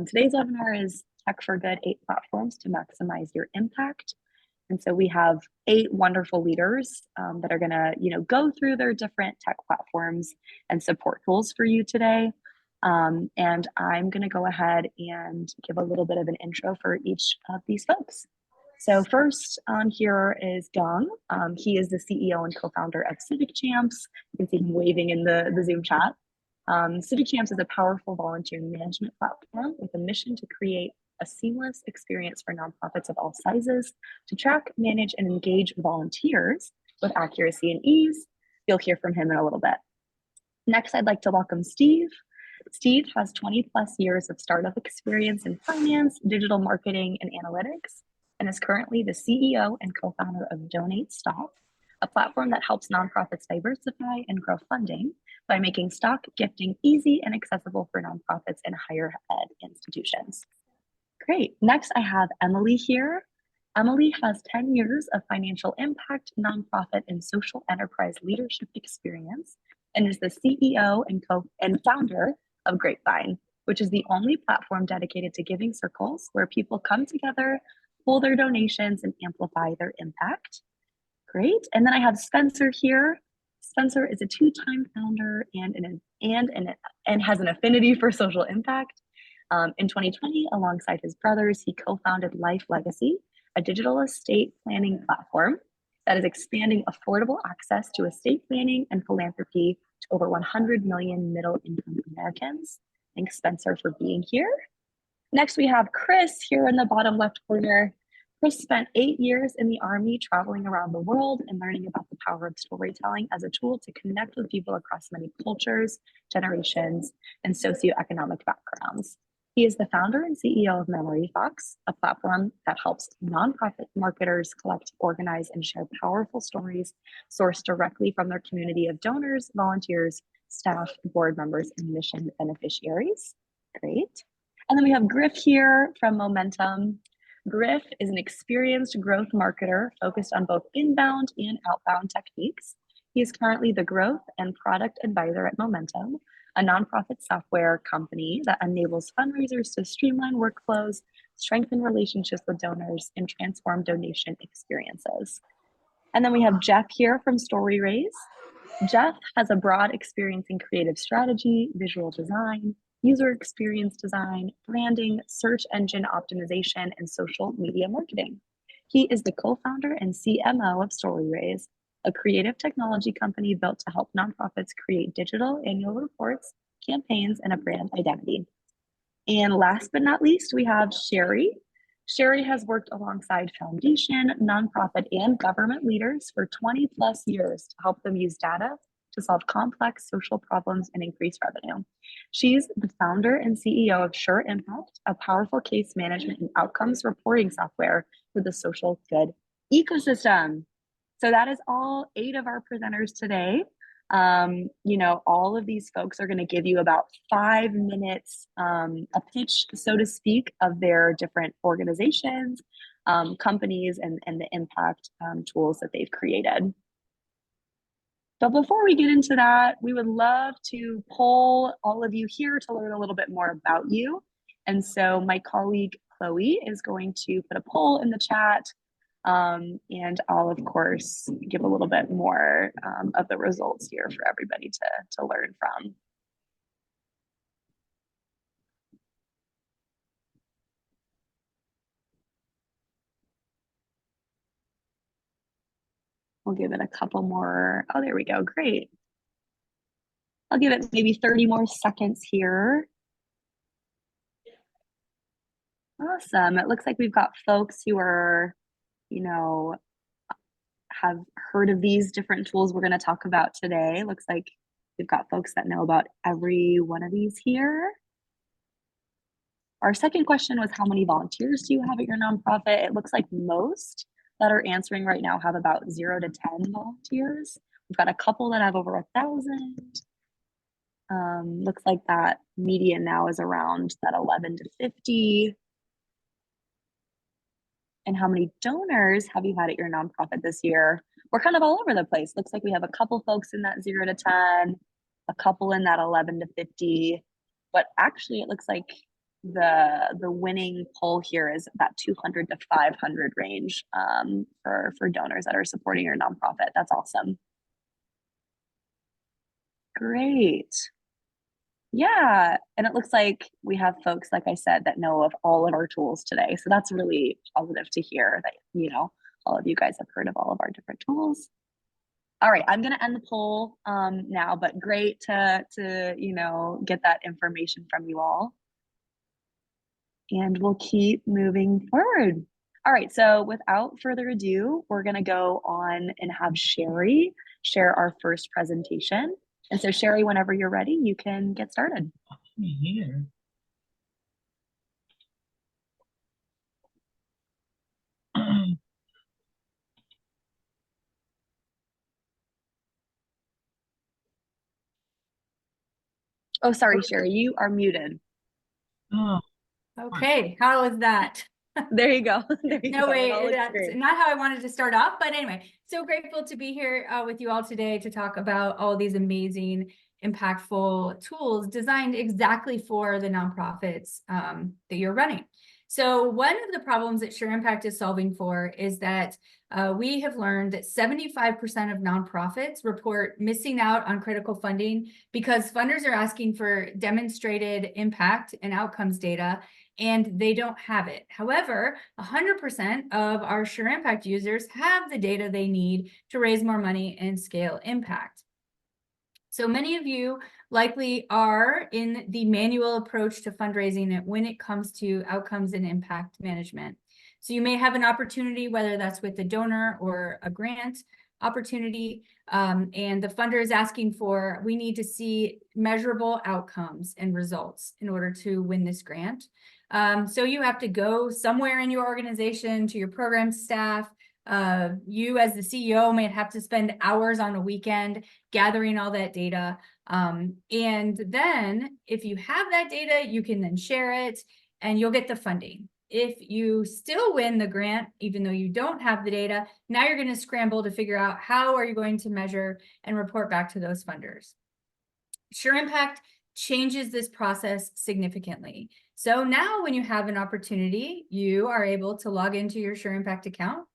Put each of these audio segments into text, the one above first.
Today's webinar is Tech for Good, 8 platforms to maximize your impact. And so we have 8 wonderful leaders that are gonna, go through their different tech platforms and support tools for you today. And I'm gonna go ahead and give a little bit of an intro for each of these folks. So first on here is Dong. He is the CEO and co-founder of Civic Champs. You can see him waving in the Zoom chat. Civic Champs is a powerful volunteer management platform with a mission to create a seamless experience for nonprofits of all sizes to track, manage, and engage volunteers with accuracy and ease. You'll hear from him in a little bit. Next, I'd like to welcome Steve. Steve has 20 plus years of startup experience in finance, digital marketing, and analytics, and is currently the CEO and co-founder of Donate Stock, a platform that helps nonprofits diversify and grow funding by making stock gifting easy and accessible for nonprofits and higher ed institutions. Great. Next, I have Emily here. Emily has 10 years of financial impact, nonprofit, and social enterprise leadership experience, and is the CEO and founder of Grapevine, which is the only platform dedicated to giving circles where people come together, pull their donations, and amplify their impact. Great. And then I have Spencer here. Spencer is a 2-time founder and has an affinity for social impact. In 2020, alongside his brothers, he co-founded Life Legacy, a digital estate planning platform that is expanding affordable access to estate planning and philanthropy to over 100 million middle-income Americans. Thanks, Spencer, for being here. Next, we have Chris here in the bottom left corner. Chris spent 8 years in the Army traveling around the world and learning about the power of storytelling as a tool to connect with people across many cultures, generations, and socioeconomic backgrounds. He is the founder and CEO of MemoryFox, a platform that helps nonprofit marketers collect, organize, and share powerful stories sourced directly from their community of donors, volunteers, staff, board members, and mission beneficiaries. Great. And then we have Griff here from Momentum. Griff is an experienced growth marketer focused on both inbound and outbound techniques. He is currently the growth and product advisor at Momentum, a nonprofit software company that enables fundraisers to streamline workflows, strengthen relationships with donors, and transform donation experiences. And then we have Jeff here from StoryRaise. Jeff has a broad experience in creative strategy, visual design, user experience design, branding, search engine optimization, and social media marketing. He is the co-founder and CMO of StoryRaise, a creative technology company built to help nonprofits create digital annual reports, campaigns, and a brand identity. And last but not least, we have Sherry. Sherry has worked alongside foundation, nonprofit, and government leaders for 20 plus years to help them use data to solve complex social problems and increase revenue. She's the founder and CEO of SureImpact, a powerful case management and outcomes reporting software for the social good ecosystem. So that is all 8 of our presenters today. All of these folks are going to give you about 5 minutes, a pitch, so to speak, of their different organizations, companies, and the impact tools that they've created. But before we get into that, we would love to poll all of you here to learn a little bit more about you. And so my colleague Chloe is going to put a poll in the chat, and I'll, of course, give a little bit more of the results here for everybody to learn from. We'll give it a couple more. Oh, there we go. Great. I'll give it maybe 30 more seconds here. Awesome. It looks like we've got folks who are, have heard of these different tools we're going to talk about today. Looks like we've got folks that know about every one of these here. Our second question was, how many volunteers do you have at your nonprofit? It looks like most that are answering right now have about 0 to 10 volunteers. We've got a couple that have over 1,000. Looks like that median now is around that 11 to 50. And how many donors have you had at your nonprofit this year? We're kind of all over the place. Looks like we have a couple folks in that 0 to 10, a couple in that 11 to 50, but actually it looks like the winning poll here is that 200 to 500 range for donors that are supporting your nonprofit. That's awesome. Great. Yeah, and it looks like we have folks, like I said, that know of all of our tools today. So that's really positive to hear that, all of you guys have heard of all of our different tools. All right, I'm gonna end the poll now, but great to get that information from you all. And we'll keep moving forward. All right, so without further ado, we're gonna go on and have Sherry share our first presentation. And so Sherry, whenever you're ready, you can get started. Here. Oh, sorry, Sherry, you are muted. Oh, Okay, how is that? There you go. There you No go. It all way, looks that's great. not how I wanted to start off, but anyway, so grateful to be here with you all today to talk about all these amazing, impactful tools designed exactly for the nonprofits that you're running. So one of the problems that SureImpact is solving for is that we have learned that 75% of nonprofits report missing out on critical funding because funders are asking for demonstrated impact and outcomes data, and they don't have it. However, 100% of our SureImpact users have the data they need to raise more money and scale impact. So many of you likely are in the manual approach to fundraising when it comes to outcomes and impact management. So you may have an opportunity, whether that's with a donor or a grant opportunity, and the funder is asking for, we need to see measurable outcomes and results in order to win this grant. So you have to go somewhere in your organization to your program staff. You as the CEO may have to spend hours on a weekend gathering all that data. And then if you have that data, you can then share it and you'll get the funding. If you still win the grant, even though you don't have the data, now you're going to scramble to figure out how are you going to measure and report back to those funders. SureImpact changes this process significantly. So now when you have an opportunity, you are able to log into your SureImpact account.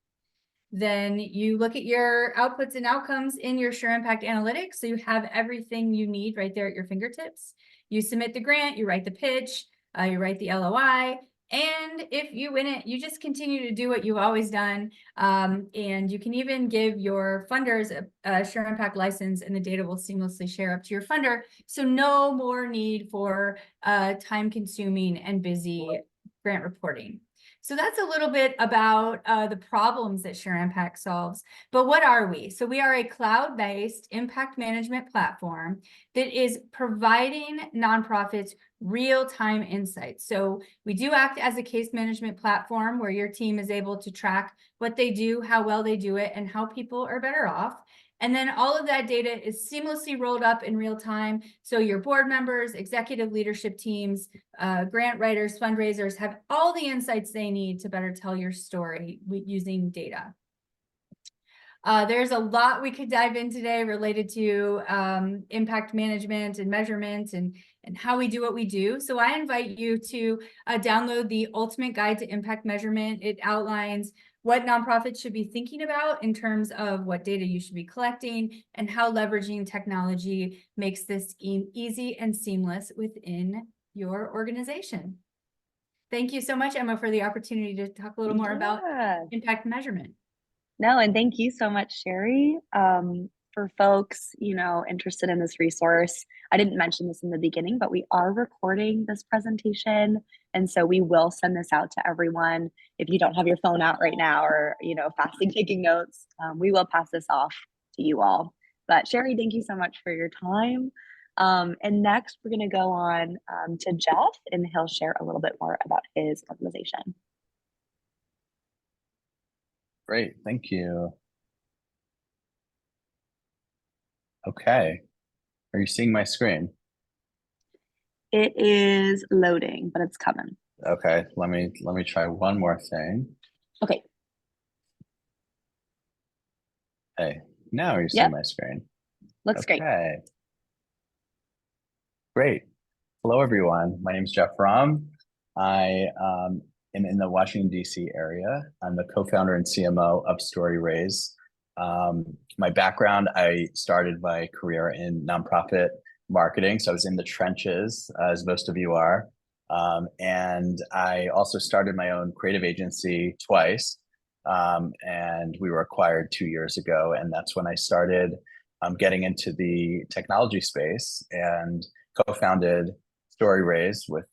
Then you look at your outputs and outcomes in your SureImpact analytics. So you have everything you need right there at your fingertips. You submit the grant, you write the pitch, you write the LOI. And if you win it, you just continue to do what you've always done. And you can even give your funders a SureImpact license and the data will seamlessly share up to your funder. So no more need for time-consuming and busy grant reporting. So that's a little bit about the problems that SureImpact solves. But what are we? So we are a cloud-based impact management platform that is providing nonprofits real-time insights. So we do act as a case management platform where your team is able to track what they do, how well they do it, and how people are better off. And then all of that data is seamlessly rolled up in real time. So your board members, executive leadership teams, grant writers, fundraisers have all the insights they need to better tell your story using data. There's a lot we could dive in today related to impact management and measurement and how we do what we do. So I invite you to download the Ultimate Guide to Impact Measurement. It outlines what nonprofits should be thinking about in terms of what data you should be collecting and how leveraging technology makes this easy and seamless within your organization. Thank you so much, Emma, for the opportunity to talk a little more about impact measurement. No, and thank you so much, Sherry. For folks, interested in this resource, I didn't mention this in the beginning, but we are recording this presentation. And so we will send this out to everyone. If you don't have your phone out right now or, fastly taking notes, we will pass this off to you all. But Sherry, thank you so much for your time. And next we're gonna go on to Jeff and he'll share a little bit more about his organization. Great, thank you. Okay, are you seeing my screen? It is loading, but it's coming. Okay, let me try one more thing. Okay. Hey, now you're seeing my screen. Looks great. Great. Hello, everyone. My name is Jeff Rom. I am in the Washington, D.C. area. I'm the co-founder and CMO of StoryRaise. My background, I started my career in nonprofit marketing. So I was in the trenches, as most of you are. And I also started my own creative agency twice. And we were acquired 2 years ago. And that's when I started getting into the technology space and co-founded StoryRaise with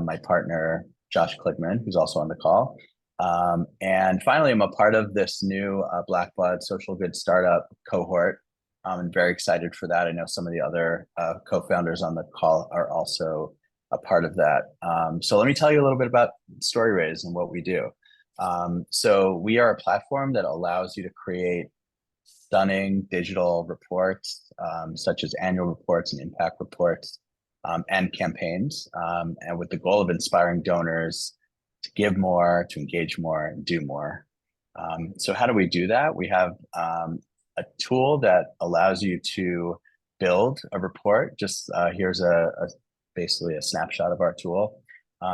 my partner, Josh Kligman, who's also on the call. And finally, I'm a part of this new Black Blood social good startup cohort. I'm very excited for that. I know some of the other co-founders on the call are also a part of that. So let me tell you a little bit about StoryRaise and what we do. So we are a platform that allows you to create stunning digital reports, such as annual reports and impact reports, and campaigns, and with the goal of inspiring donors to give more, to engage more, and do more. So how do we do that? We have a tool that allows you to build a report. Just here's basically a snapshot of our tool.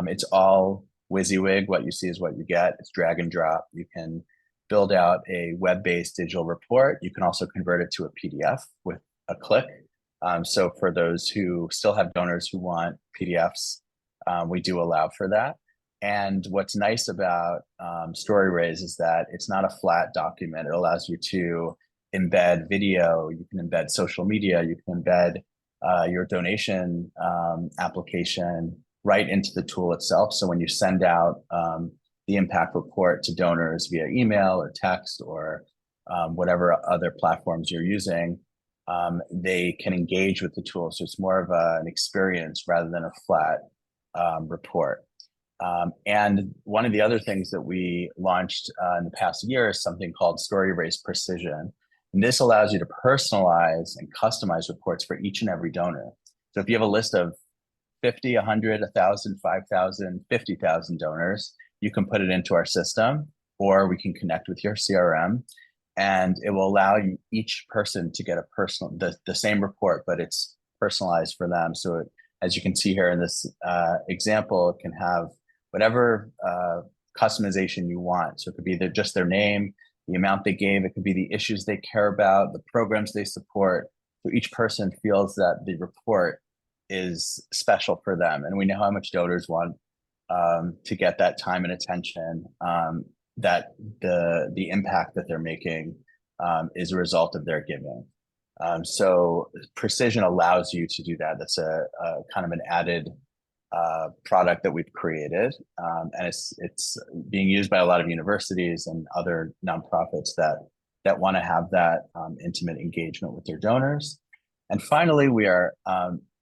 It's all WYSIWYG. What you see is what you get. It's drag and drop. You can build out a web-based digital report. You can also convert it to a PDF with a click. So for those who still have donors who want PDFs, we do allow for that. And what's nice about StoryRaise is that it's not a flat document. It allows you to embed video, you can embed social media, you can embed your donation application right into the tool itself. So when you send out the impact report to donors via email or text or whatever other platforms you're using, they can engage with the tool. So it's more of an experience rather than a flat report. And one of the other things that we launched in the past year is something called StoryRaise Precision. And this allows you to personalize and customize reports for each and every donor. So if you have a list of 50, 100, 1,000, 5,000, 50,000 donors, you can put it into our system, or we can connect with your CRM, and it will allow you, each person to get a personal, the same report, but it's personalized for them. So it, as you can see here in this example, it can have whatever customization you want. So it could be just their name, the amount they gave, it could be the issues they care about, the programs they support. So each person feels that the report is special for them. And we know how much donors want to get that time and attention, that the impact that they're making is a result of their giving. So Precision allows you to do that. That's a kind of an added product that we've created, and it's being used by a lot of universities and other nonprofits that want to have that intimate engagement with their donors. And finally, we are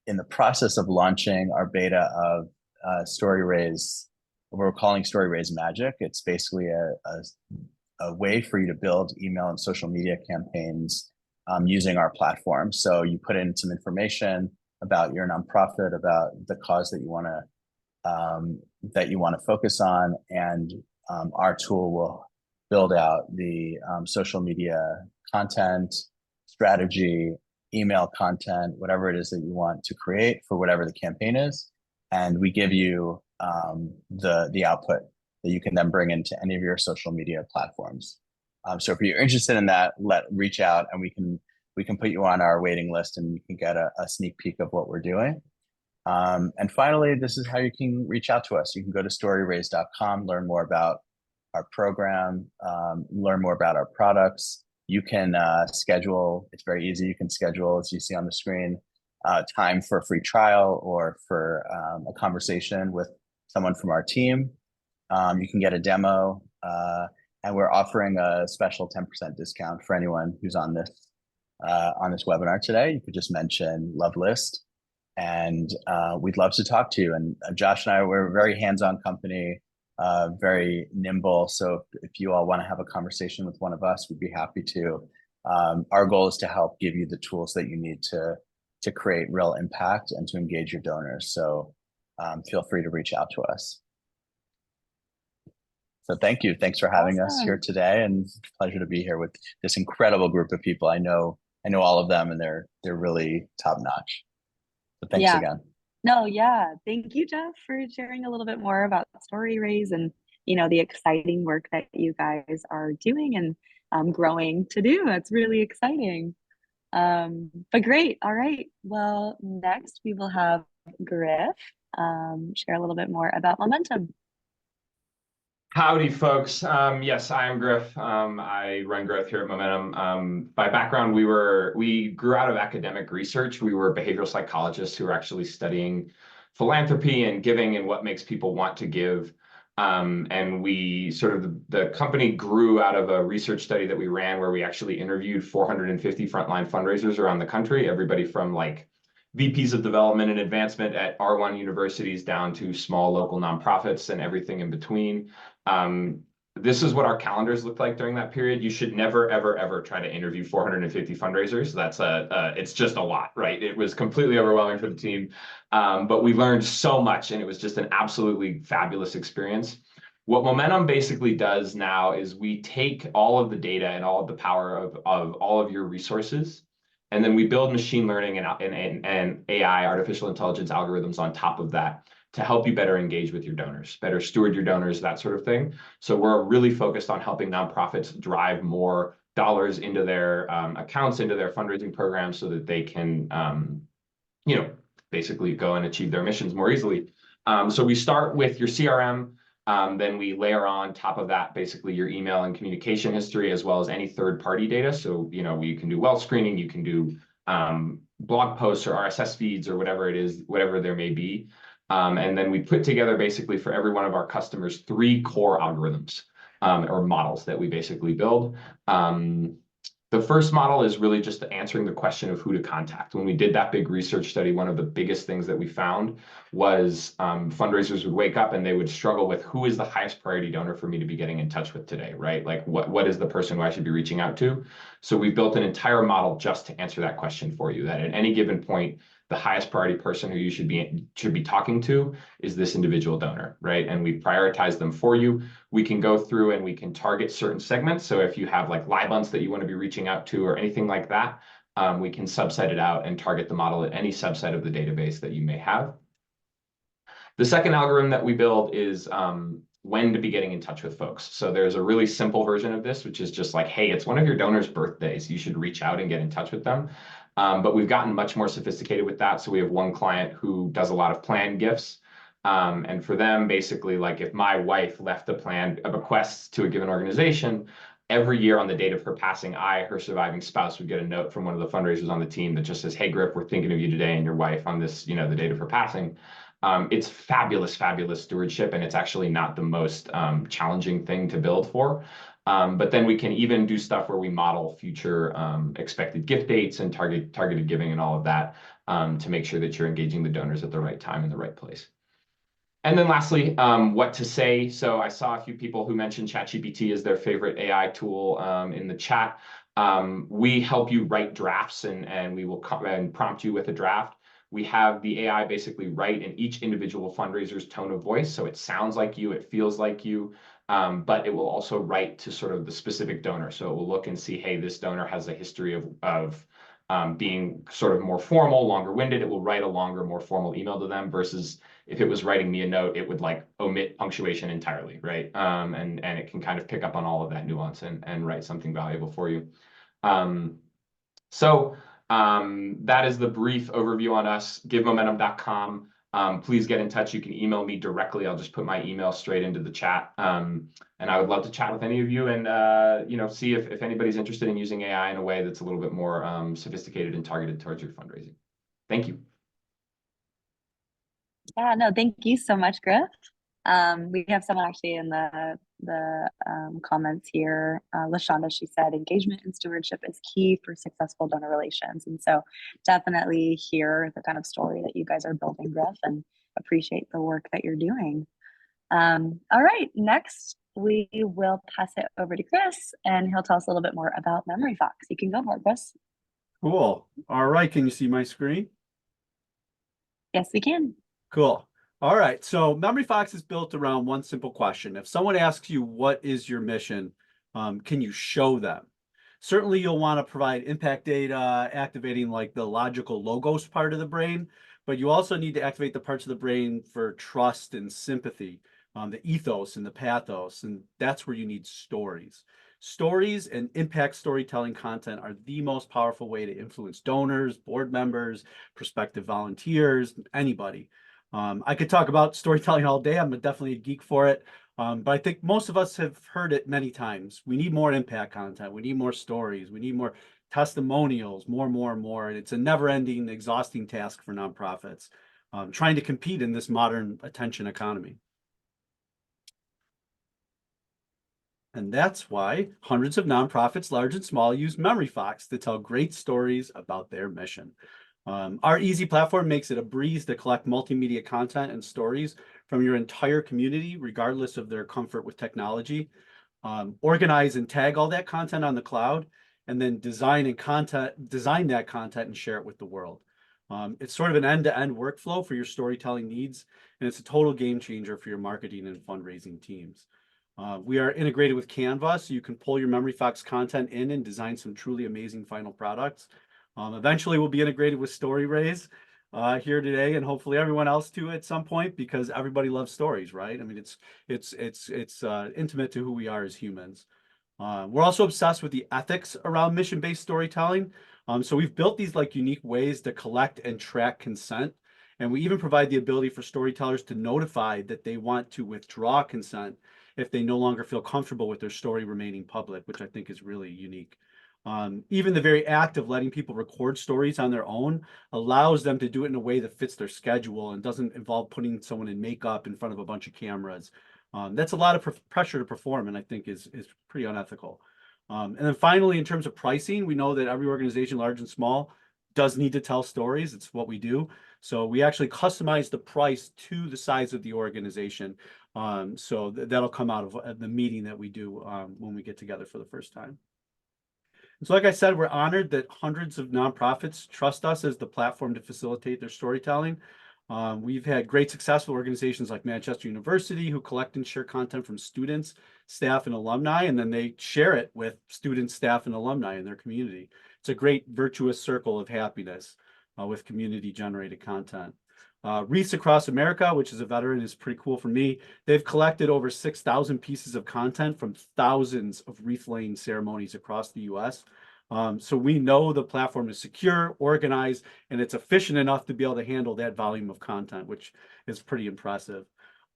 in the process of launching our beta of StoryRaise. We're calling StoryRaise Magic. It's basically a way for you to build email and social media campaigns using our platform. So you put in some information about your nonprofit, about the cause that you want to focus on, and our tool will build out the social media content, strategy, email content, whatever it is that you want to create for whatever the campaign is, and we give you the output that you can then bring into any of your social media platforms. So if you're interested in that, reach out, and we can put you on our waiting list, and you can get a sneak peek of what we're doing. And finally, this is how you can reach out to us. You can go to StoryRaise.com, learn more about our program, learn more about our products. You can schedule, it's very easy. You can schedule, as you see on the screen, time for a free trial or for a conversation with someone from our team. You can get a demo, and we're offering a special 10% discount for anyone who's on this webinar today. You could just mention Lovelist, and we'd love to talk to you. And Josh and I, we're a very hands-on company, very nimble. So if you all want to have a conversation with one of us, we'd be happy to. Our goal is to help give you the tools that you need to create real impact and to engage your donors. So feel free to reach out to us. So thank you. Thanks for having us here today, and it's a pleasure to be here with this incredible group of people. I know all of them, and they're really top notch. So thanks again. No, yeah. Thank you, Jeff, for sharing a little bit more about StoryRaise and, the exciting work that you guys are doing and growing to do. That's really exciting. But great. All right. Well, next we will have Griff share a little bit more about momentum. Howdy, folks. Yes, I am Griff. I run growth here at Momentum. By background, we grew out of academic research. We were behavioral psychologists who were actually studying philanthropy and giving and what makes people want to give. And we the company grew out of a research study that we ran where we actually interviewed 450 frontline fundraisers around the country, everybody from like VPs of development and advancement at R1 universities down to small local nonprofits and everything in between. This is what our calendars looked like during that period. You should never, ever, ever try to interview 450 fundraisers. It's just a lot, right? It was completely overwhelming for the team. But we learned so much and it was just an absolutely fabulous experience. What Momentum basically does now is we take all of the data and all of the power of all of your resources, and then we build machine learning and AI, artificial intelligence algorithms on top of that to help you better engage with your donors, better steward your donors, that sort of thing. So we're really focused on helping nonprofits drive more dollars into their accounts, into their fundraising programs so that they can, basically go and achieve their missions more easily. So we start with your CRM, then we layer on top of that basically your email and communication history, as well as any third-party data. So, we can do well screening, you can do blog posts or RSS feeds or whatever it is, whatever there may be. And then we put together basically for every one of our customers 3 core algorithms or models that we basically build. The first model is really just answering the question of who to contact. When we did that big research study, one of the biggest things that we found was fundraisers would wake up and they would struggle with who is the highest priority donor for me to be getting in touch with today, right? Like what is the person who I should be reaching out to? So we built an entire model just to answer that question for you, that at any given point, the highest priority person who you should be talking to is this individual donor, right? And we prioritize them for you. We can go through and we can target certain segments. So if you have like libunts that you want to be reaching out to or anything like that, we can subset it out and target the model at any subset of the database that you may have. The second algorithm that we build is when to be getting in touch with folks. So there's a really simple version of this, which is just like, hey, it's one of your donors' birthdays. You should reach out and get in touch with them. But we've gotten much more sophisticated with that. So we have one client who does a lot of planned gifts. And for them, basically, like if my wife left a bequest to a given organization, every year on the date of her passing, her surviving spouse, would get a note from one of the fundraisers on the team that just says, hey, Griff, we're thinking of you today and your wife on this, the date of her passing. It's fabulous, fabulous stewardship, and it's actually not the most challenging thing to build for. But then we can even do stuff where we model future expected gift dates and targeted giving and all of that to make sure that you're engaging the donors at the right time in the right place. And then lastly, what to say. So I saw a few people who mentioned ChatGPT as their favorite AI tool in the chat. We help you write drafts and we will prompt you with a draft. We have the AI basically write in each individual fundraiser's tone of voice. So it sounds like you, it feels like you, but it will also write to sort of the specific donor. So it will look and see, hey, this donor has a history of being sort of more formal, longer-winded. It will write a longer, more formal email to them versus if it was writing me a note, it would like omit punctuation entirely, right? And it can kind of pick up on all of that nuance and write something valuable for you. That is the brief overview on us. GiveMomentum.com. Please get in touch. You can email me directly. I'll just put my email straight into the chat. And I would love to chat with any of you and see if anybody's interested in using AI in a way that's a little bit more sophisticated and targeted towards your fundraising. Thank you. Yeah, no, thank you so much, Griff. We have someone actually in the comments here. LaShonda, she said, engagement and stewardship is key for successful donor relations. And so definitely hear the kind of story that you guys are building, Griff, and appreciate the work that you're doing. All right, next we will pass it over to Chris and he'll tell us a little bit more about MemoryFox. You can go for it, Chris. Cool. All right, can you see my screen? Yes, we can. Cool. All right. So MemoryFox is built around one simple question. If someone asks you, what is your mission? Can you show them? Certainly you'll want to provide impact data, activating like the logical logos part of the brain, but you also need to activate the parts of the brain for trust and sympathy, the ethos and the pathos, and that's where you need stories. Stories and impact storytelling content are the most powerful way to influence donors, board members, prospective volunteers, anybody. I could talk about storytelling all day. I'm definitely a geek for it. But I think most of us have heard it many times. We need more impact content. We need more stories. We need more testimonials, more. And it's a never-ending, exhausting task for nonprofits trying to compete in this modern attention economy. And that's why hundreds of nonprofits, large and small, use MemoryFox to tell great stories about their mission. Our easy platform makes it a breeze to collect multimedia content and stories from your entire community, regardless of their comfort with technology. Organize and tag all that content on the cloud, and then design that content and share it with the world. It's sort of an end-to-end workflow for your storytelling needs, and it's a total game changer for your marketing and fundraising teams. We are integrated with Canva, so you can pull your MemoryFox content in and design some truly amazing final products. Eventually, we'll be integrated with StoryRaise here today, and hopefully everyone else too at some point, because everybody loves stories, right? I mean, it's intimate to who we are as humans. We're also obsessed with the ethics around mission-based storytelling. So we've built these like unique ways to collect and track consent. And we even provide the ability for storytellers to notify that they want to withdraw consent if they no longer feel comfortable with their story remaining public, which I think is really unique. Even the very act of letting people record stories on their own allows them to do it in a way that fits their schedule and doesn't involve putting someone in makeup in front of a bunch of cameras. That's a lot of pressure to perform, and I think is pretty unethical. And then finally, in terms of pricing, we know that every organization, large and small, does need to tell stories. It's what we do. So we actually customize the price to the size of the organization. So that'll come out of the meeting that we do when we get together for the first time. So like I said, we're honored that hundreds of nonprofits trust us as the platform to facilitate their storytelling. We've had great successful organizations like Manchester University who collect and share content from students, staff, and alumni, and then they share it with students, staff, and alumni in their community. It's a great virtuous circle of happiness with community-generated content. Wreaths Across America, which is a veteran, is pretty cool for me. They've collected over 6,000 pieces of content from thousands of wreath-laying ceremonies across the U.S. So we know the platform is secure, organized, and it's efficient enough to be able to handle that volume of content, which is pretty impressive.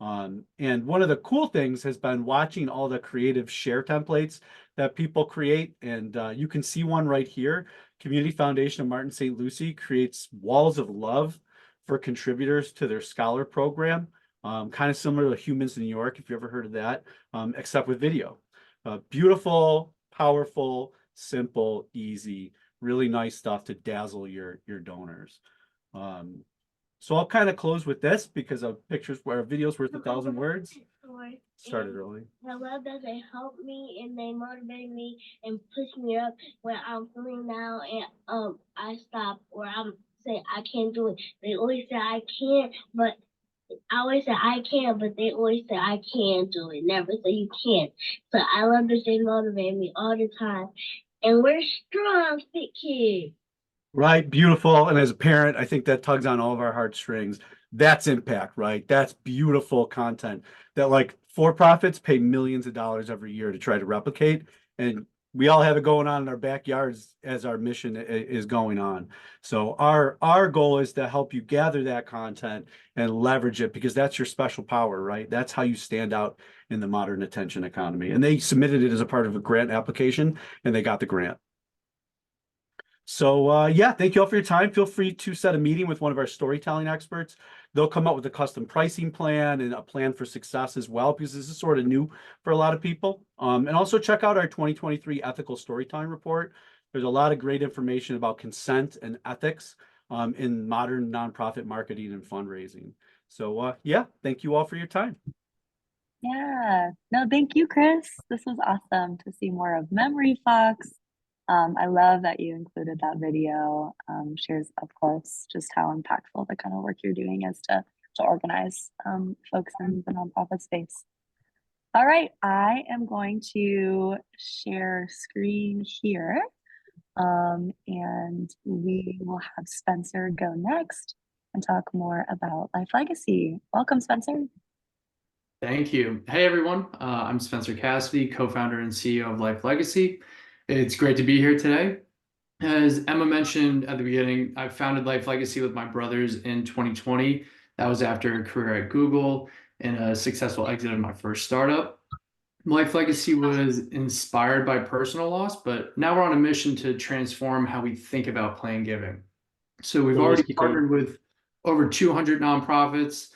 And one of the cool things has been watching all the creative share templates that people create. And you can see one right here. Community Foundation of Martin St. Lucie creates walls of love for contributors to their scholar program, kind of similar to Humans in New York, if you ever heard of that, except with video. Beautiful, powerful, simple, easy, really nice stuff to dazzle your donors. So I'll kind of close with this because a picture's where a video's worth 1,000 words. Started early. I love that they help me and they motivate me and push me up when I'm feeling down and I stop or I'm say I can't do it. They always say I can't, but I always say I can, but they always say I can do it. Never say you can't. So I love that they motivate me all the time. And we're strong, fit kids. Right, beautiful. And as a parent, I think that tugs on all of our heartstrings. That's impact, right? That's beautiful content that like for-profits pay millions of dollars every year to try to replicate. And we all have it going on in our backyards as our mission is going on. So our goal is to help you gather that content and leverage it because that's your special power, right? That's how you stand out in the modern attention economy. And they submitted it as a part of a grant application and they got the grant. So yeah, thank you all for your time. Feel free to set a meeting with one of our storytelling experts. They'll come up with a custom pricing plan and a plan for success as well, because this is sort of new for a lot of people. And also check out our 2023 ethical storytelling report. There's a lot of great information about consent and ethics in modern nonprofit marketing and fundraising. So yeah, thank you all for your time. Yeah, no, thank you, Chris. This was awesome to see more of MemoryFox. I love that you included that video. Shares, of course, just how impactful the kind of work you're doing is to organize folks in the nonprofit space. All right, I am going to share screen here, and we will have Spencer go next. and talk more about Life Legacy. Welcome, Spencer. Thank you. Hey, everyone. I'm Spencer Cassidy, co-founder and CEO of Life Legacy. It's great to be here today. As Emma mentioned at the beginning, I founded Life Legacy with my brothers in 2020. That was after a career at Google and a successful exit of my first startup. Life Legacy was inspired by personal loss, but now we're on a mission to transform how we think about plan giving. So we've already partnered with over 200 nonprofits,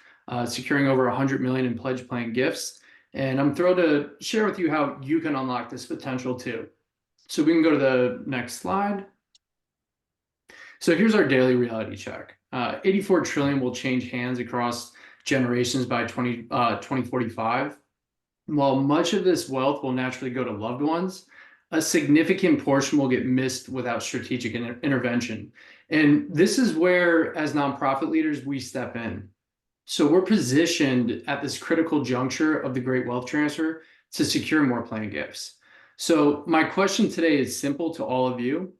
securing over 100 million in pledge plan gifts. And I'm thrilled to share with you how you can unlock this potential too. So we can go to the next slide. So here's our daily reality check. 84 trillion will change hands across generations by 2045. While much of this wealth will naturally go to loved ones, a significant portion will get missed without strategic intervention. And this is where, as nonprofit leaders, we step in. So we're positioned at this critical juncture of the great wealth transfer to secure more plan gifts. So my question today is simple to all of you.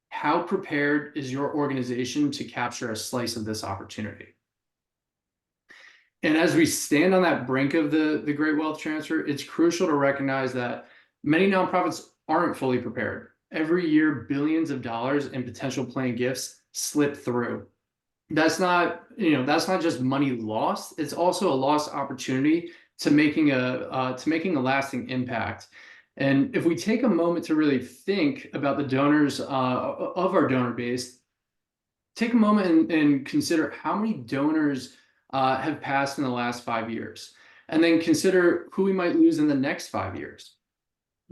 How prepared is your organization to capture a slice of this opportunity? And as we stand on that brink of the great wealth transfer, it's crucial to recognize that many nonprofits aren't fully prepared. Every year, billions of dollars in potential plan gifts slip through. That's not just money lost. It's also a lost opportunity to making a lasting impact. And if we take a moment to really think about the donors of our donor base, take a moment and consider how many donors have passed in the last 5 years, and then consider who we might lose in the next 5 years,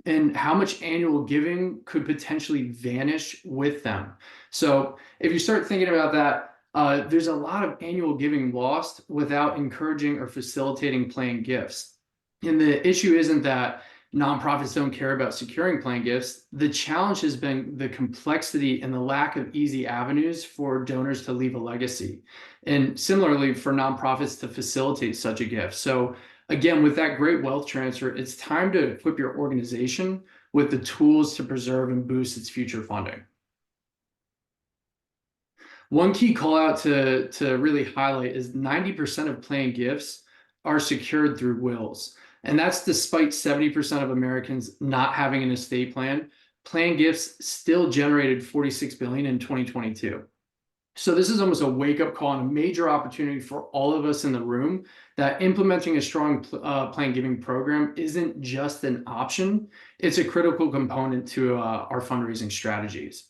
and how much annual giving could potentially vanish with them. So if you start thinking about that, there's a lot of annual giving lost without encouraging or facilitating plan gifts. And the issue isn't that nonprofits don't care about securing plan gifts. The challenge has been the complexity and the lack of easy avenues for donors to leave a legacy. And similarly, for nonprofits to facilitate such a gift. So again, with that great wealth transfer, it's time to equip your organization with the tools to preserve and boost its future funding. One key call out to really highlight is 90% of plan gifts are secured through wills. And that's despite 70% of Americans not having an estate plan. Plan gifts still generated $46 billion in 2022. So this is almost a wake-up call and a major opportunity for all of us in the room that implementing a strong plan giving program isn't just an option, it's a critical component to our fundraising strategies.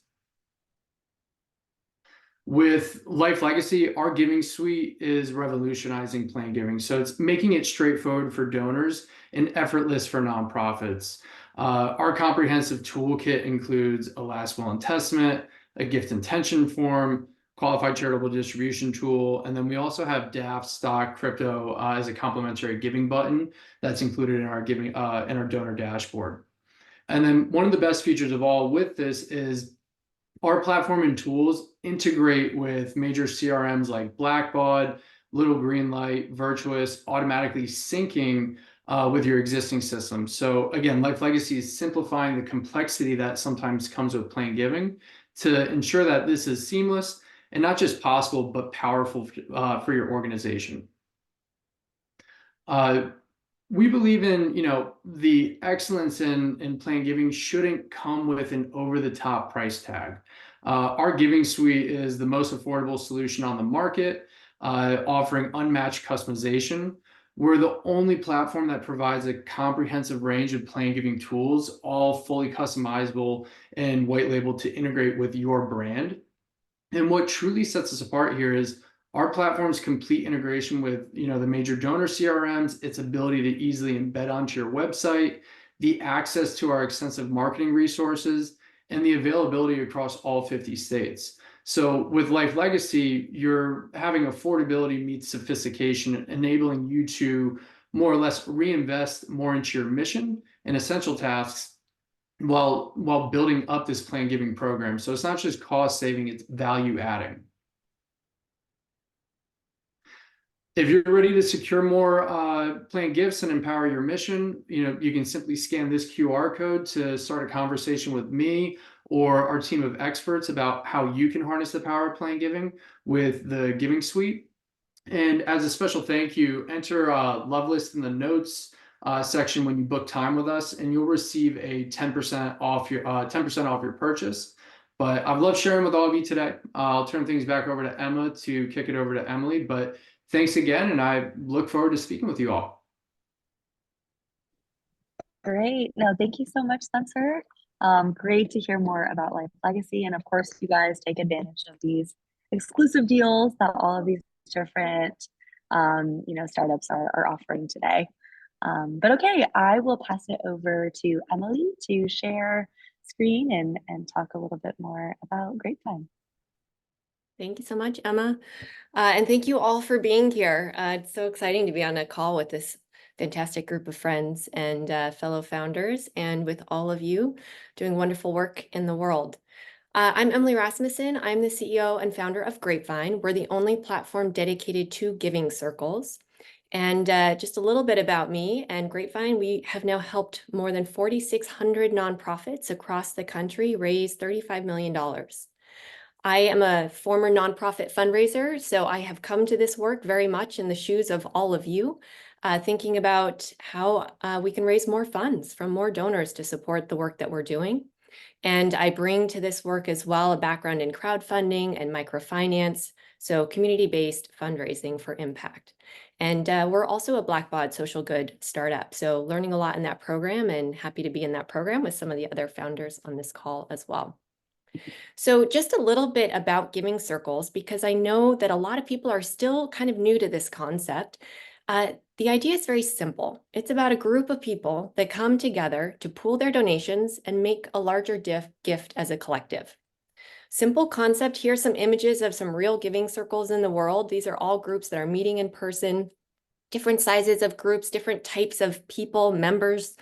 With Life Legacy, our giving suite is revolutionizing plan giving. So it's making it straightforward for donors and effortless for nonprofits. Our comprehensive toolkit includes a last will and testament, a gift intention form, qualified charitable distribution tool, and then we also have DAF, stock, crypto as a complementary giving button that's included in our giving in our donor dashboard. And then one of the best features of all with this is our platform and tools integrate with major CRMs like Blackbaud, Little Green Light, Virtuous, automatically syncing with your existing system. So again, Life Legacy is simplifying the complexity that sometimes comes with plan giving to ensure that this is seamless and not just possible, but powerful for your organization. We believe in, the excellence in plan giving shouldn't come with an over-the-top price tag. Our giving suite is the most affordable solution on the market, offering unmatched customization. We're the only platform that provides a comprehensive range of plan giving tools, all fully customizable and white labeled to integrate with your brand. And what truly sets us apart here is our platform's complete integration with, the major donor CRMs, its ability to easily embed onto your website, the access to our extensive marketing resources, and the availability across all 50 states. So with Life Legacy, you're having affordability meets sophistication, enabling you to more or less reinvest more into your mission and essential tasks while building up this plan giving program. So it's not just cost saving, it's value adding. If you're ready to secure more plan gifts and empower your mission, you can simply scan this QR code to start a conversation with me or our team of experts about how you can harness the power of planned giving with the Giving Suite. And as a special thank you, enter love list in the notes section when you book time with us, and you'll receive a 10% off your purchase. But I've loved sharing with all of you today. I'll turn things back over to Emma to kick it over to Emily. But thanks again, and I look forward to speaking with you all. Great. No, thank you so much, Spencer. Great to hear more about Life Legacy. And of course, you guys take advantage of these exclusive deals that all of these different startups are offering today. But okay, I will pass it over to Emily to share screen and talk a little bit more about Grapevine. Thank you so much, Emma. And thank you all for being here. It's so exciting to be on a call with this fantastic group of friends and fellow founders, and with all of you doing wonderful work in the world. I'm Emily Rasmussen. I'm the CEO and founder of Grapevine. We're the only platform dedicated to giving circles. And just a little bit about me and Grapevine. We have now helped more than 4,600 nonprofits across the country raise $35 million. I am a former nonprofit fundraiser, so I have come to this work very much in the shoes of all of you, thinking about how we can raise more funds from more donors to support the work that we're doing. And I bring to this work as well a background in crowdfunding and microfinance, so community-based fundraising for impact. And we're also a Blackbaud social good startup, so learning a lot in that program, and happy to be in that program with some of the other founders on this call as well. So just a little bit about giving circles, because I know that a lot of people are still kind of new to this concept. The idea is very simple. It's about a group of people that come together to pool their donations and make a larger gift as a collective. Simple concept. Here's some images of some real giving circles in the world. These are all groups that are meeting in person, different sizes of groups, different types of people, members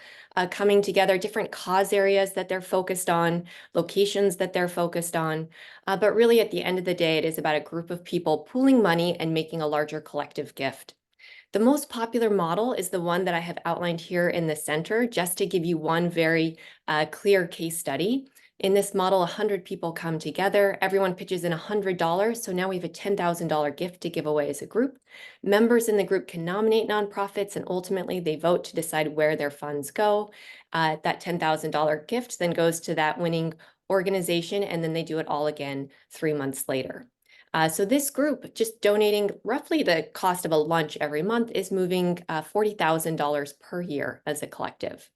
coming together, different cause areas that they're focused on, locations that they're focused on. But really, at the end of the day, it is about a group of people pooling money and making a larger collective gift. The most popular model is the one that I have outlined here in the center, just to give you one very clear case study. In this model, 100 people come together, everyone pitches in $100, so now we have a $10,000 gift to give away as a group. Members in the group can nominate nonprofits, and ultimately they vote to decide where their funds go. That $10,000 gift then goes to that winning organization, and then they do it all again 3 months later. So this group, just donating roughly the cost of a lunch every month, is moving $40,000 per year as a collective.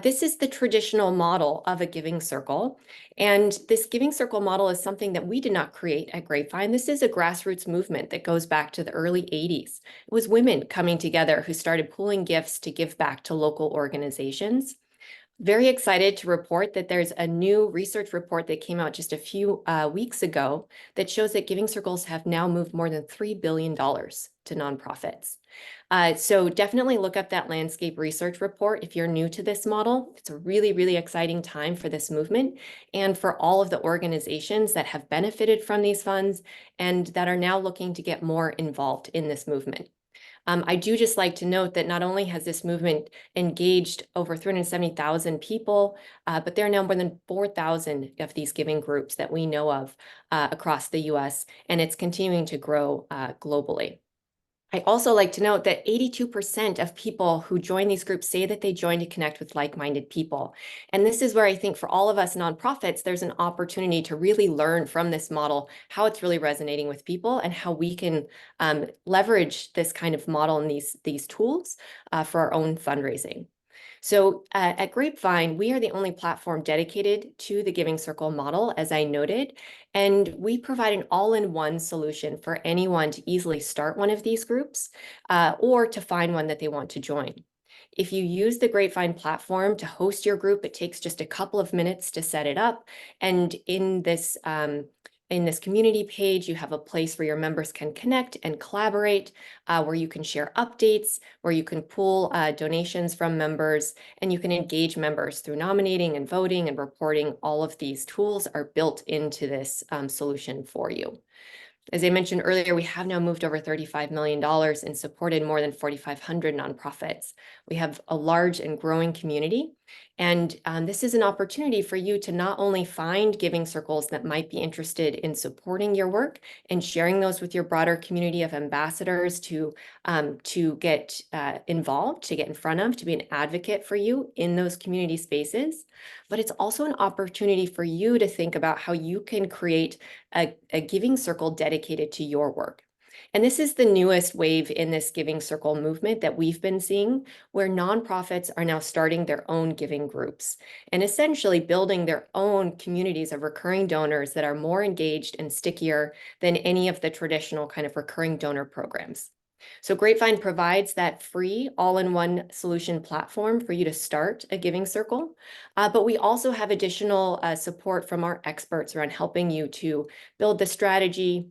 This is the traditional model of a giving circle. And this giving circle model is something that we did not create at Grapevine. This is a grassroots movement that goes back to the early 80s. It was women coming together who started pooling gifts to give back to local organizations. Very excited to report that there's a new research report that came out just a few weeks ago that shows that giving circles have now moved more than $3 billion to nonprofits. So definitely look up that landscape research report if you're new to this model. It's a really, really exciting time for this movement and for all of the organizations that have benefited from these funds and that are now looking to get more involved in this movement. I do just like to note that not only has this movement engaged over 370,000 people, but there are now more than 4,000 of these giving groups that we know of across the US, and it's continuing to grow globally. I also like to note that 82% of people who join these groups say that they join to connect with like-minded people. And this is where I think for all of us nonprofits, there's an opportunity to really learn from this model, how it's really resonating with people and how we can leverage this kind of model and these tools for our own fundraising. So at Grapevine, we are the only platform dedicated to the Giving Circle model, as I noted, and we provide an all-in-one solution for anyone to easily start one of these groups or to find one that they want to join. If you use the Grapevine platform to host your group, it takes just a couple of minutes to set it up. And in this community page, you have a place where your members can connect and collaborate, where you can share updates, where you can pool donations from members, and you can engage members through nominating and voting and reporting. All of these tools are built into this solution for you. As I mentioned earlier, we have now moved over $35 million and supported more than 4,500 nonprofits. We have a large and growing community, And this is an opportunity for you to not only find giving circles that might be interested in supporting your work and sharing those with your broader community of ambassadors to get involved, to get in front of, to be an advocate for you in those community spaces, but it's also an opportunity for you to think about how you can create a giving circle dedicated to your work. And this is the newest wave in this giving circle movement that we've been seeing, where nonprofits are now starting their own giving groups and essentially building their own communities of recurring donors that are more engaged and stickier than any of the traditional kind of recurring donor programs. So Grapevine provides that free all-in-one solution platform for you to start a giving circle, but we also have additional support from our experts around helping you to build the strategy,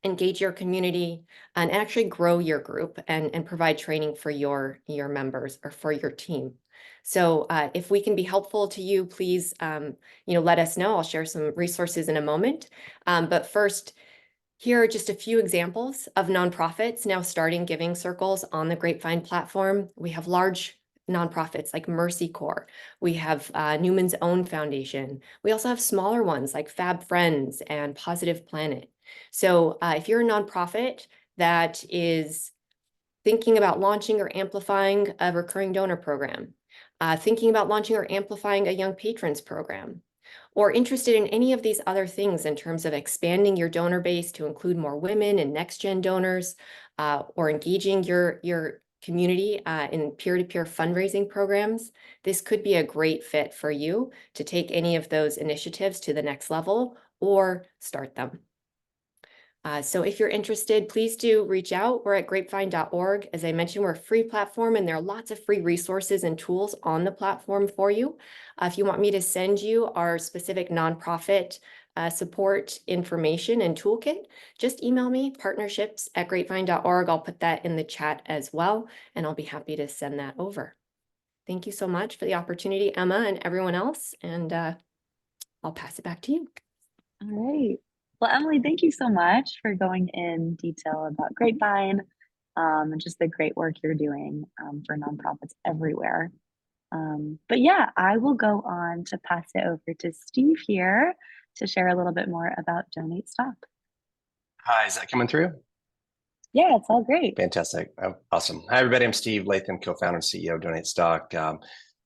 engage your community, and actually grow your group and provide training for your members or for your team. So if we can be helpful to you, please let us know. I'll share some resources in a moment. But first, here are just a few examples of nonprofits now starting giving circles on the Grapevine platform. We have large nonprofits like Mercy Corps. We have Newman's Own Foundation. We also have smaller ones like Fab Friends and Positive Planet. So if you're a nonprofit that is thinking about launching or amplifying a recurring donor program, thinking about launching or amplifying a young patrons program, or interested in any of these other things in terms of expanding your donor base to include more women and next-gen donors, or engaging your community in peer-to-peer fundraising programs, this could be a great fit for you to take any of those initiatives to the next level or start them. So if you're interested, please do reach out. We're at grapevine.org. As I mentioned, we're a free platform and there are lots of free resources and tools on the platform for you. If you want me to send you our specific nonprofit support information and toolkit, just email me, partnerships@grapevine.org. I'll put that in the chat as well, and I'll be happy to send that over. Thank you so much for the opportunity, Emma and everyone else, and I'll pass it back to you. All right. Well, Emily, thank you so much for going in detail about Grapevine and just the great work you're doing for nonprofits everywhere. But yeah, I will go on to pass it over to Steve here to share a little bit more about Donate Stock. Hi, is that coming through? Yeah, it's all great. Fantastic. Oh, awesome. Hi, everybody. I'm Steve Latham, co-founder and CEO of Donate Stock.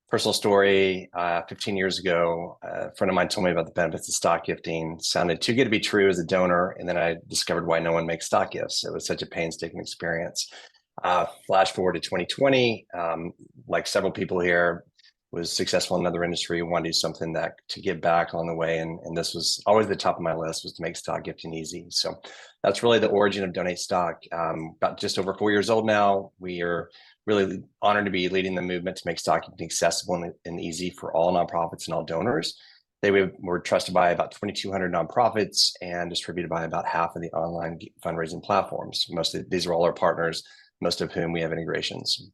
Personal story, 15 years ago, a friend of mine told me about the benefits of stock gifting. Sounded too good to be true as a donor. And then I discovered why no one makes stock gifts. It was such a painstaking experience. Flash forward to 2020, like several people here, was successful in another industry, wanted to do something that to give back on the way. And this was always the top of my list, was to make stock gifting easy. So that's really the origin of Donate Stock. About just over 4 years old now. We are really honored to be leading the movement to make stock gifting accessible and easy for all nonprofits and all donors. They were trusted by about 2,200 nonprofits and distributed by about half of the online fundraising platforms. These are all our partners, most of whom we have integrations.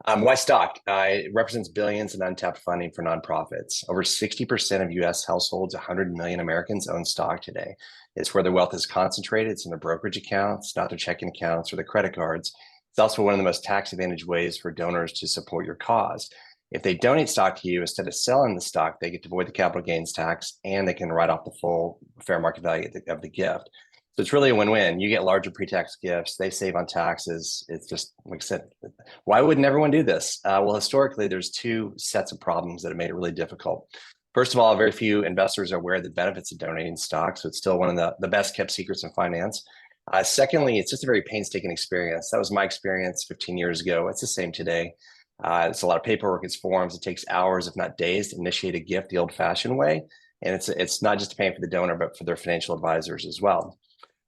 Why stock? It represents billions in untapped funding for nonprofits. Over 60% of US households, 100 million Americans own stock today. It's where their wealth is concentrated. It's in their brokerage accounts, not their checking accounts or their credit cards. It's also one of the most tax advantage ways for donors to support your cause. If they donate stock to you, instead of selling the stock, they get to avoid the capital gains tax and they can write off the full fair market value of the gift. So it's really a win-win. You get larger pre-tax gifts, they save on taxes. It's just, like I said, why wouldn't everyone do this? Well, historically, there's two sets of problems that have made it really difficult. First of all, very few investors are aware of the benefits of donating stock, so it's still one of the best kept secrets in finance. Secondly, it's just a very painstaking experience. That was my experience 15 years ago. It's the same today. It's a lot of paperwork, it's forms. It takes hours, if not days, to initiate a gift the old-fashioned way. And it's not just a pain for the donor, but for their financial advisors as well.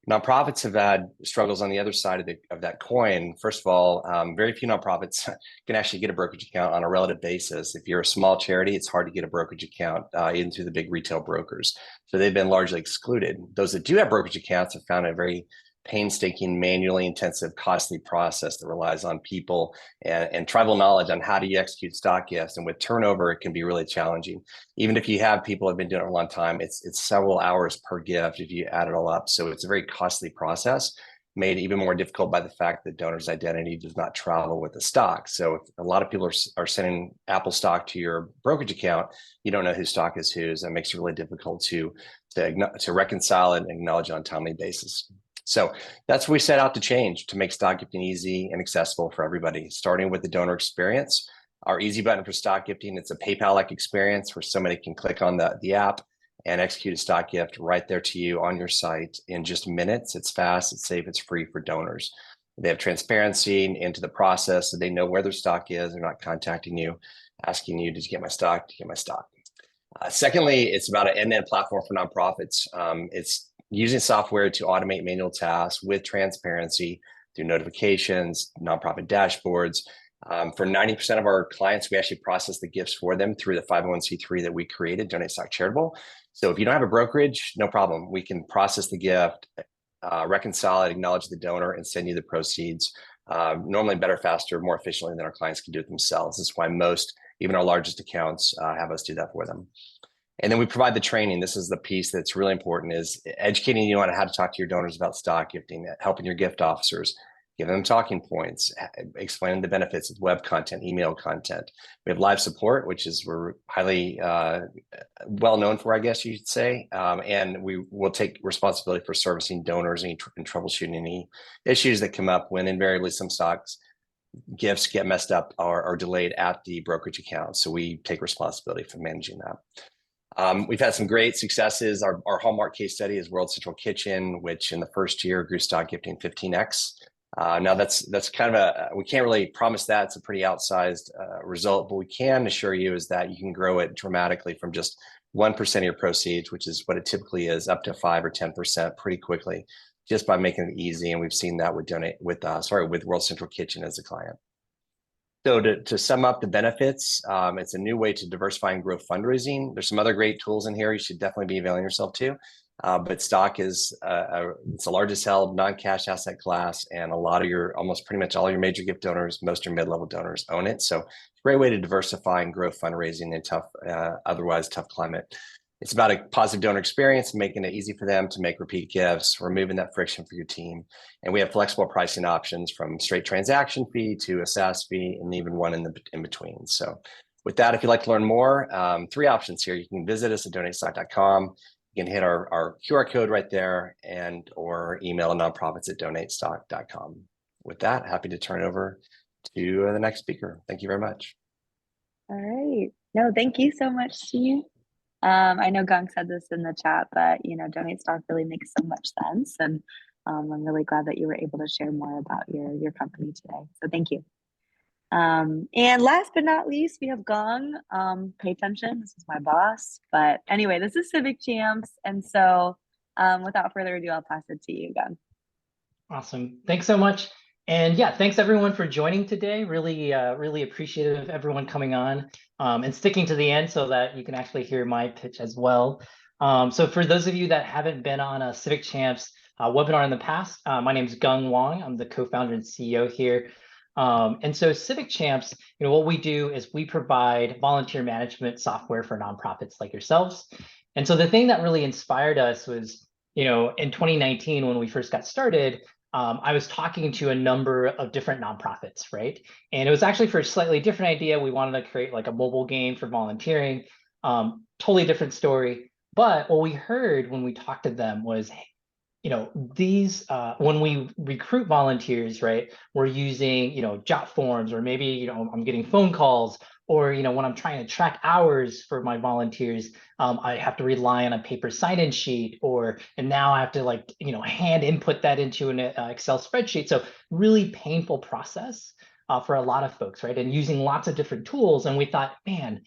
Nonprofits have had struggles on the other side of that coin. First of all, very few nonprofits can actually get a brokerage account on a relative basis. If you're a small charity, it's hard to get a brokerage account even through the big retail brokers. So they've been largely excluded. Those that do have brokerage accounts have found a very painstaking, manually intensive, costly process that relies on people and tribal knowledge on how do you execute stock gifts. And with turnover, it can be really challenging. Even if you have people who have been doing it a long time, it's several hours per gift if you add it all up. So it's a very costly process. made even more difficult by the fact that donor's identity does not travel with the stock. So if a lot of people are sending Apple stock to your brokerage account, you don't know whose stock is whose. That makes it really difficult to reconcile and acknowledge on a timely basis. So that's what we set out to change, to make stock gifting easy and accessible for everybody, starting with the donor experience. Our easy button for stock gifting, it's a PayPal-like experience where somebody can click on the app and execute a stock gift right there to you on your site in just minutes. It's fast, it's safe, it's free for donors. They have transparency into the process, so they know where their stock is. They're not contacting you, asking you, did you get my stock? Did you get my stock? Secondly, it's about an end-to-end platform for nonprofits. It's using software to automate manual tasks with transparency through notifications, nonprofit dashboards. For 90% of our clients, we actually process the gifts for them through the 501c3 that we created, Donate Stock Charitable. So if you don't have a brokerage, no problem. We can process the gift, reconcile it, acknowledge the donor, and send you the proceeds. Normally better, faster, more efficiently than our clients can do it themselves. That's why most, even our largest accounts, have us do that for them. And then we provide the training. This is the piece that's really important, is educating you on how to talk to your donors about stock gifting, helping your gift officers, giving them talking points, explaining the benefits of web content, email content. We have live support, which is we're highly well known for, I guess you should say. And we will take responsibility for servicing donors and troubleshooting any issues that come up when invariably some stocks gifts get messed up or delayed at the brokerage account. So we take responsibility for managing that. We've had some great successes. Our hallmark case study is World Central Kitchen, which in the first year grew stock gifting 15x. Now that's kind of we can't really promise that. It's a pretty outsized result, but we can assure you is that you can grow it dramatically from just 1% of your proceeds, which is what it typically is, up to 5 or 10% pretty quickly, just by making it easy. And we've seen that with World Central Kitchen as a client. So to sum up the benefits, it's a new way to diversify and grow fundraising. There's some other great tools in here you should definitely be availing yourself to. But stock is it's the largest held non-cash asset class, and almost pretty much all your major gift donors, most your mid-level donors own it. So it's a great way to diversify and grow fundraising in otherwise tough climate. It's about a positive donor experience, making it easy for them to make repeat gifts, removing that friction for your team. And we have flexible pricing options from straight transaction fee to a SaaS fee, and even one in between. So with that, if you'd like to learn more, 3 options here. You can visit us at donatestock.com. You can hit our QR code right there, or email nonprofits@donatestock.com. With that, happy to turn it over to the next speaker. Thank you very much. All right. No, thank you so much, Steve. I know Gung said this in the chat, but Donate Stock really makes so much sense, and I'm really glad that you were able to share more about your company today. So thank you. And last but not least, we have Gung. Pay attention, this is my boss. But anyway, this is Civic Champs. And so without further ado, I'll pass it to you, Gung. Awesome. Thanks so much. And yeah, thanks everyone for joining today. Really, really appreciative of everyone coming on and sticking to the end so that you can actually hear my pitch as well. So for those of you that haven't been on a Civic Champs webinar in the past, my name is Gung Wang. I'm the co-founder and CEO here. And so Civic Champs, what we do is we provide volunteer management software for nonprofits like yourselves. And so the thing that really inspired us was, in 2019, when we first got started, I was talking to a number of different nonprofits, right? And it was actually for a slightly different idea. We wanted to create like a mobile game for volunteering, totally different story. But what we heard when we talked to them was, when we recruit volunteers, right, we're using, jot forms, or maybe, I'm getting phone calls, or, when I'm trying to track hours for my volunteers, I have to rely on a paper sign-in sheet, and now I have to hand input that into an Excel spreadsheet. So really painful process for a lot of folks, right? And using lots of different tools. And we thought, man,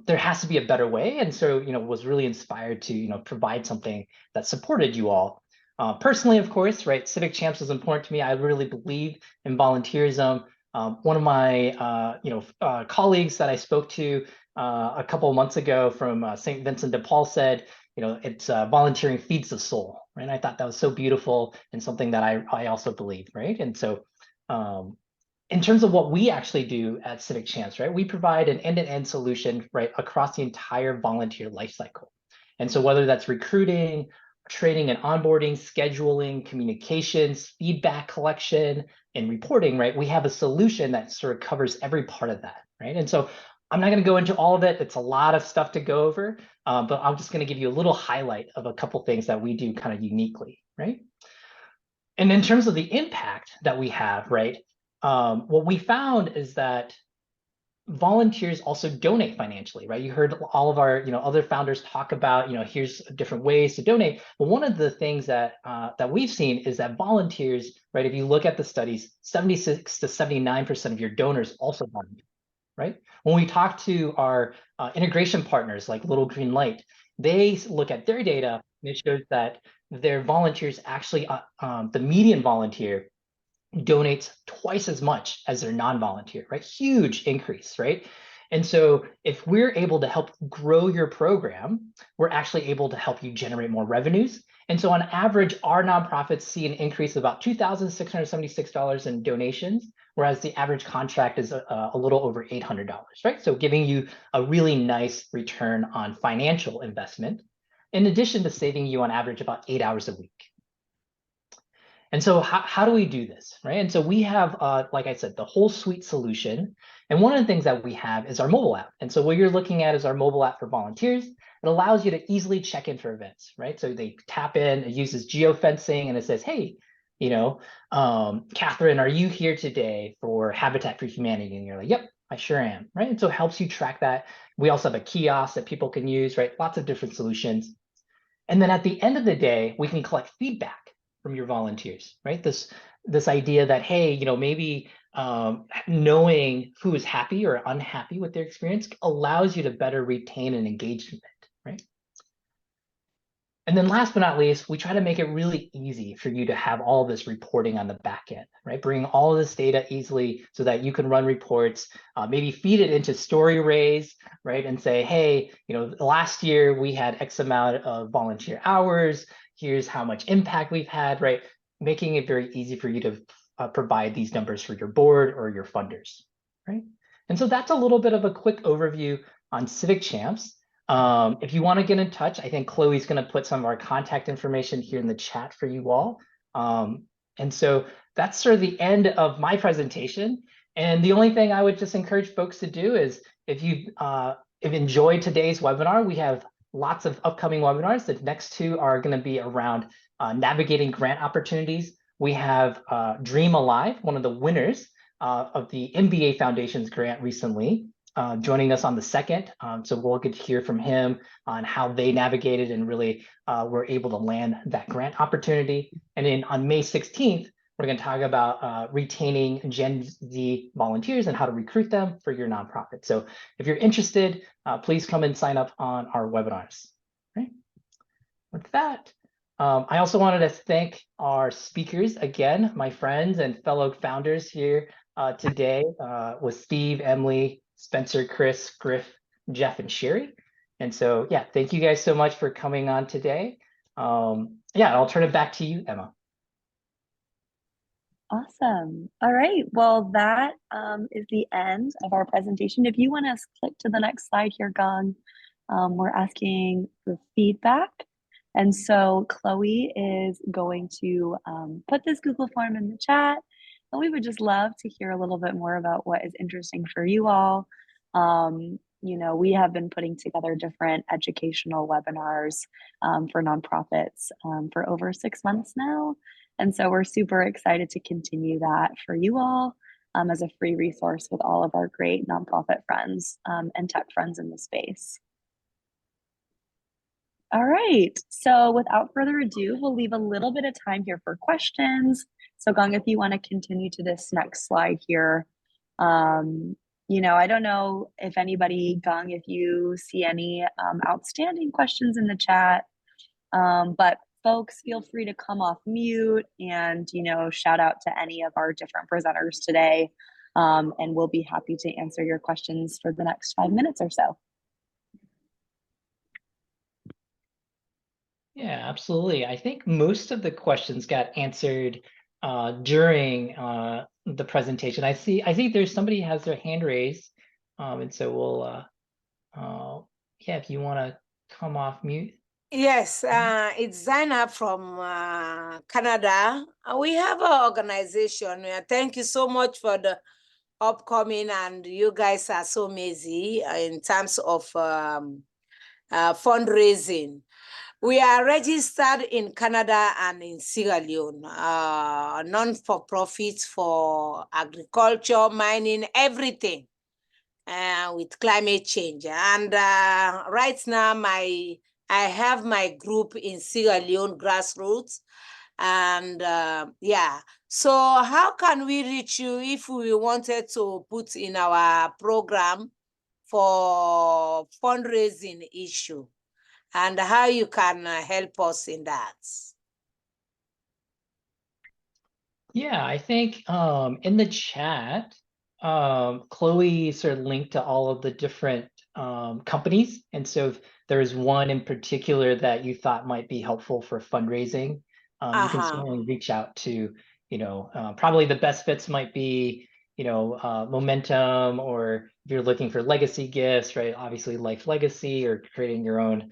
there has to be a better way. And so, was really inspired to, provide something that supported you all. Personally, of course, right, Civic Champs is important to me. I really believe in volunteerism. One of my, colleagues that I spoke to a couple of months ago from St. Vincent de Paul said, it's volunteering feeds the soul, right? And I thought that was so beautiful and something that I also believe, right? And so in terms of what we actually do at Civic Champs, right, we provide an end-to-end solution, right, across the entire volunteer lifecycle. And so whether that's recruiting, training and onboarding, scheduling, communications, feedback collection, and reporting, right? We have a solution that sort of covers every part of that, right? And so I'm not going to go into all of it. It's a lot of stuff to go over, but I'm just going to give you a little highlight of a couple things that we do kind of uniquely, right? And in terms of the impact that we have, right? What we found is that volunteers also donate financially, right? You heard all of our, other founders talk about, here's different ways to donate. But one of the things that that we've seen is that volunteers, right? If you look at the studies, 76 to 79% of your donors also volunteer, right? When we talk to our integration partners like Little Green Light, they look at their data and it shows that their volunteers actually, the median volunteer donates twice as much as their non-volunteer, right? Huge increase, right? And so if we're able to help grow your program, we're actually able to help you generate more revenues. And so on average, our nonprofits see an increase of about $2,676 in donations, whereas the average contract is a little over $800, right? So giving you a really nice return on financial investment, in addition to saving you on average about 8 hours a week. And so how do we do this, right? And so we have, like I said, the whole suite solution. And one of the things that we have is our mobile app. And so what you're looking at is our mobile app for volunteers. It allows you to easily check in for events, right? So they tap in, it uses geofencing, and it says, hey, Catherine, are you here today for Habitat for Humanity? And you're like, yep, I sure am, right? And so it helps you track that. We also have a kiosk that people can use, right? Lots of different solutions. And then at the end of the day, we can collect feedback from your volunteers, right? This idea that, hey, maybe knowing who is happy or unhappy with their experience allows you to better retain and engage in it, right? And then last but not least, we try to make it really easy for you to have all this reporting on the back end, right? Bring all this data easily so that you can run reports, maybe feed it into StoryRaise, right? And say, hey, last year we had X amount of volunteer hours. Here's how much impact we've had, right? Making it very easy for you to provide these numbers for your board or your funders, right? And so that's a little bit of a quick overview on Civic Champs. If you want to get in touch, I think Chloe's going to put some of our contact information here in the chat for you all. And so that's sort of the end of my presentation. And the only thing I would just encourage folks to do is if you've enjoyed today's webinar, we have lots of upcoming webinars. The next two are going to be around navigating grant opportunities. We have Dream Alive, one of the winners of the MBA Foundation's grant recently, joining us on the 2nd. So we'll get to hear from him on how they navigated and really were able to land that grant opportunity. And then on May 16th, we're going to talk about retaining Gen Z volunteers and how to recruit them for your nonprofit. So if you're interested, please come and sign up on our webinars. Right? With that, I also wanted to thank our speakers again, my friends and fellow founders here today with Steve, Emily, Spencer, Chris, Griff, Jeff, and Sherry. And so, yeah, thank you guys so much for coming on today. Yeah, I'll turn it back to you, Emma. Awesome. All right. Well, that is the end of our presentation. If you want to click to the next slide here, Gong, we're asking for feedback. And so Chloe is going to put this Google form in the chat. And we would just love to hear a little bit more about what is interesting for you all. We have been putting together different educational webinars for nonprofits for over 6 months now. And so we're super excited to continue that for you all as a free resource with all of our great nonprofit friends and tech friends in the space. All right, so without further ado, we'll leave a little bit of time here for questions. So Gong, if you want to continue to this next slide here, I don't know if anybody, Gong, if you see any outstanding questions in the chat, but folks, feel free to come off mute and, shout out to any of our different presenters today, and we'll be happy to answer your questions for the next 5 minutes or so. Yeah, absolutely. I think most of the questions got answered during the presentation. I see there's somebody has their hand raised, and so we'll, yeah, if you want to come off mute, Yes, it's Zainab from Canada. We have an organization. Thank you so much for the upcoming, and you guys are so amazing in terms of fundraising. We are registered in Canada and in Sierra Leone, non-for-profit for agriculture, mining, everything with climate change. And right now, I have my group in Sierra Leone, grassroots. And yeah, so how can we reach you if we wanted to put in our program for fundraising issue? And how you can help us in that? Yeah, I think in the chat, Chloe sort of linked to all of the different companies. And so if there's one in particular that you thought might be helpful for fundraising, you can certainly reach out to, probably the best fits might be, Momentum, or if you're looking for legacy gifts, right? Obviously Life Legacy, or creating your own,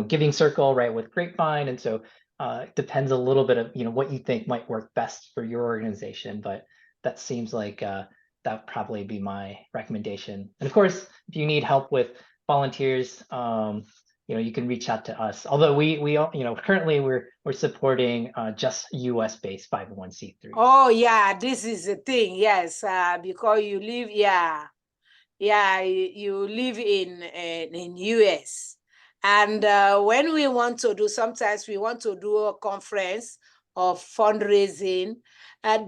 giving circle, right, with Grapevine. And so it depends a little bit of what you think might work best for your organization, but that seems like that would probably be my recommendation. And of course, if you need help with volunteers, you can reach out to us. Although we currently we're supporting just US based 501c3. Oh yeah, this is the thing. Yes, because you live, you live in US. And when we want to do, sometimes we want to do a conference of fundraising.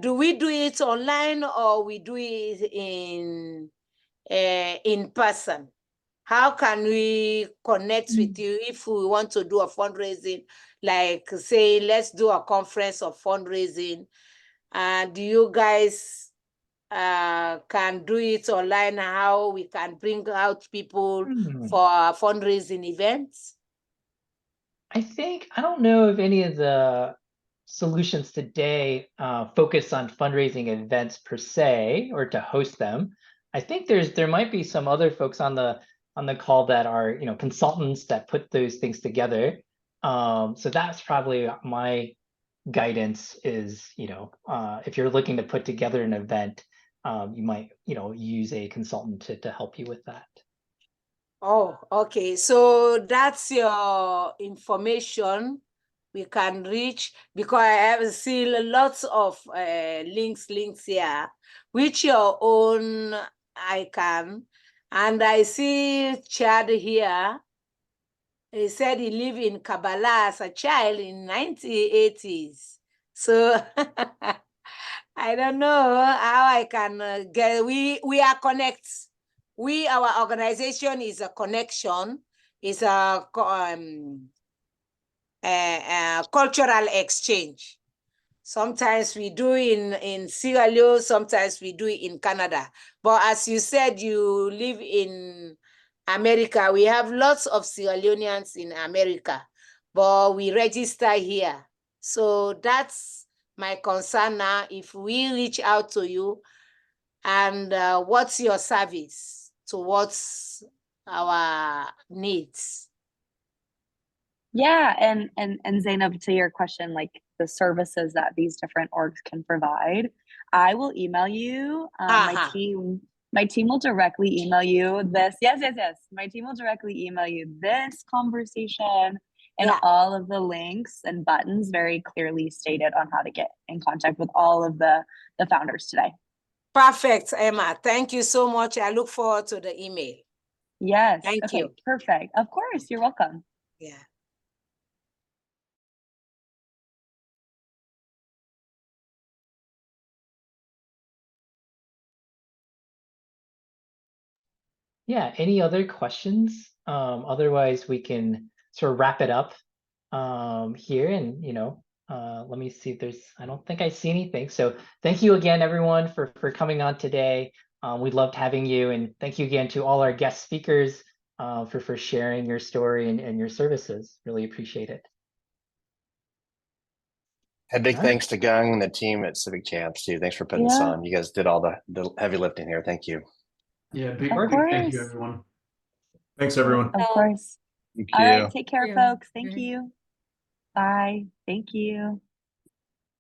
Do we do it online or we do it in person? How can we connect with you if we want to do a fundraising, like say, let's do a conference of fundraising? Do you guys can do it online, how we can bring out people for fundraising events? I don't know if any of the solutions today focus on fundraising events per se, or to host them. I think there might be some other folks on the call that are consultants that put those things together. So that's probably my guidance is, if you're looking to put together an event, you might use a consultant to help you with that. Oh, okay. So that's your information we can reach, because I have seen lots of links here, which your own icon. And I see Chad here. He said he lived in Kabbalah as a child in 1980s. So I don't know how I can get, we are connect. Our organization is a connection, is a cultural exchange. Sometimes we do in Sierra Leone, sometimes we do it in Canada. But as you said, you live in America. We have lots of Sierra Leoneans in America, but we register here. So that's my concern now. If we reach out to you, and what's your service towards our needs? Yeah, and Zainab, to your question, like the services that these different orgs can provide, I will email you. My team will directly email you this. Yes. My team will directly email you this conversation and all of the links and buttons very clearly stated on how to get in contact with all of the founders today. Perfect, Emma. Thank you so much. I look forward to the email. Yes. Thank you. Perfect. Of course. You're welcome. Yeah. Yeah, any other questions? Otherwise we can sort of wrap it up here, and let me see if there's, I don't think I see anything. So thank you again, everyone, for coming on today. We loved having you, and thank you again to all our guest speakers for sharing your story and your services. Really appreciate it. A big thanks to Gung and the team at Civic Champs too. Thanks for putting this on. You guys did all the heavy lifting here. Thank you. Yeah, big thank you, everyone. Thanks, everyone. Of course. Thank All you. right, take care, you. folks. Thank Very- you. Bye. Thank you.